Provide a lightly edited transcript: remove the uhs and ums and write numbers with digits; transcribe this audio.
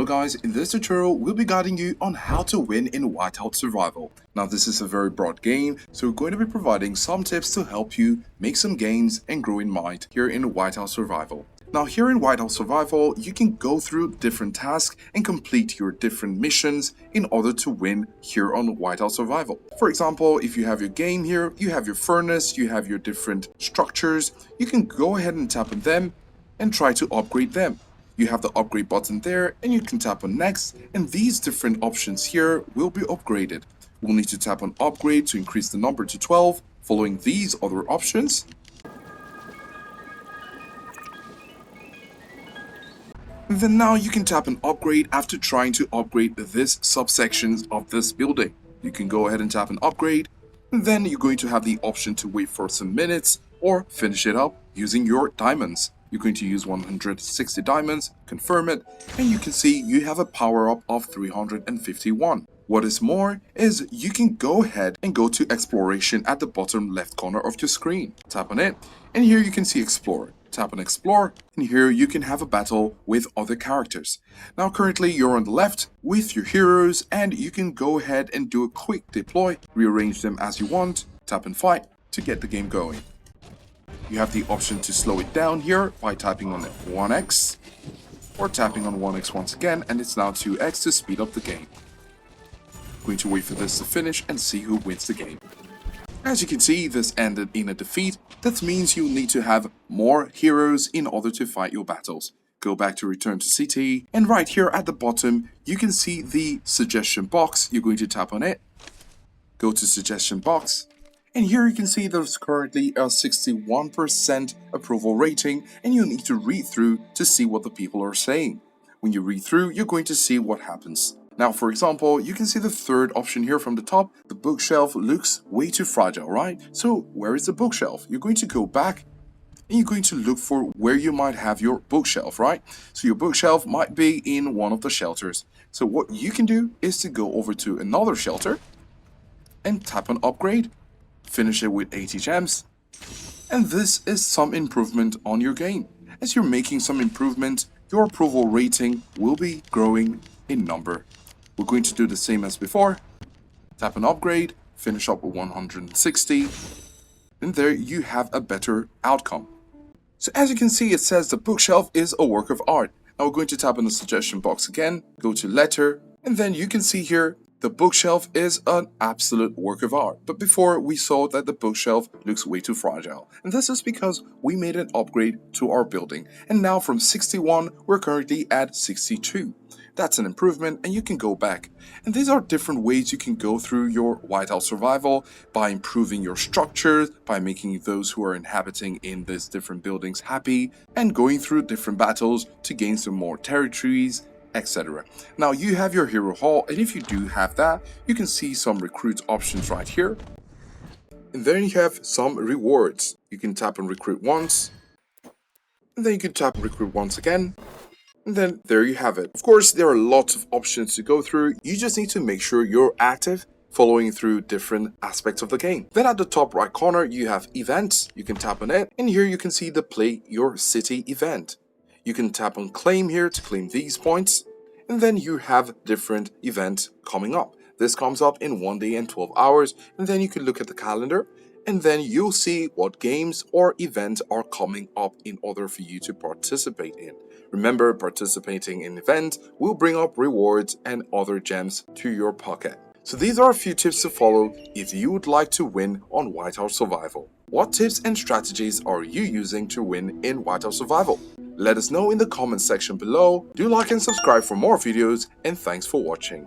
Hello guys, in this tutorial we'll be guiding you on how to win in Whiteout Survival. Now this is a very broad game, so we're going to be providing some tips to help you make some gains and grow in might here in Whiteout Survival. Now here in Whiteout Survival, you can go through different tasks and complete your different missions in order to win here on Whiteout Survival. For example, if you have your game here, you have your furnace, you have your different structures, you can go ahead and tap on them and try to upgrade them. You have the upgrade button there and you can tap on next, and these different options here will be upgraded. We'll need to tap on upgrade to increase the number to 12 following these other options. And then now you can tap on upgrade after trying to upgrade this subsections of this building. You can go ahead and tap on upgrade, and then you're going to have the option to wait for some minutes or finish it up using your diamonds. You're going to use 160 diamonds, confirm it, and you can see you have a power up of 351. What is more is you can go ahead and go to exploration at the bottom left corner of your screen. Tap on it, and here you can see explore. Tap on explore, and here you can have a battle with other characters. Now currently you're on the left with your heroes, and you can go ahead and do a quick deploy, rearrange them as you want, tap and fight to get the game going. You have the option to slow it down here by tapping on 1x or tapping on 1x once again, and it's now 2x to speed up the game. Going to wait for this to finish and see who wins the game. As you can see, this ended in a defeat. That means you'll need to have more heroes in order to fight your battles. Go back to return to city, and right here at the bottom you can see the suggestion box. You're going to tap on it, go to suggestion box, and here you can see there's currently a 61% approval rating, and you need to read through to see what the people are saying. When you read through, you're going to see what happens. Now, for example, you can see the third option here from the top. The bookshelf looks way too fragile, right? So where is the bookshelf? You're going to go back and you're going to look for where you might have your bookshelf, right? So your bookshelf might be in one of the shelters. So what you can do is to go over to another shelter and tap on upgrade. Finish it with 80 gems, and this is some improvement on your game. As you're making some improvement, your approval rating will be growing in number. We're going to do the same as before. Tap on upgrade, finish up with 160, and there you have a better outcome. So as you can see, it says the bookshelf is a work of art. Now we're going to tap on the suggestion box again, go to letter, and then you can see here the bookshelf is an absolute work of art, but before we saw that the bookshelf looks way too fragile. And this is because we made an upgrade to our building, and now from 61 we're currently at 62. That's an improvement, and you can go back. And these are different ways you can go through your Whiteout Survival by improving your structures, by making those who are inhabiting in these different buildings happy, and going through different battles to gain some more territories, etc. Now you have your hero hall, and if you do have that, you can see some recruit options right here, and then you have some rewards. You can tap on recruit once, and then you can tap on recruit once again, and then there you have it. Of course, there are lots of options to go through. You just need to make sure you're active, following through different aspects of the game. Then at the top right corner you have events. You can tap on it, and here you can see the play your city event. You can tap on claim here to claim these points, and then you have different events coming up. This comes up in 1 day and 12 hours, and then you can look at the calendar, and then you'll see what games or events are coming up in order for you to participate in. Remember, participating in events will bring up rewards and other gems to your pocket. So these are a few tips to follow if you would like to win on Whiteout Survival. What tips and strategies are you using to win in Whiteout Survival? Let us know in the comments section below. Do like and subscribe for more videos, and thanks for watching.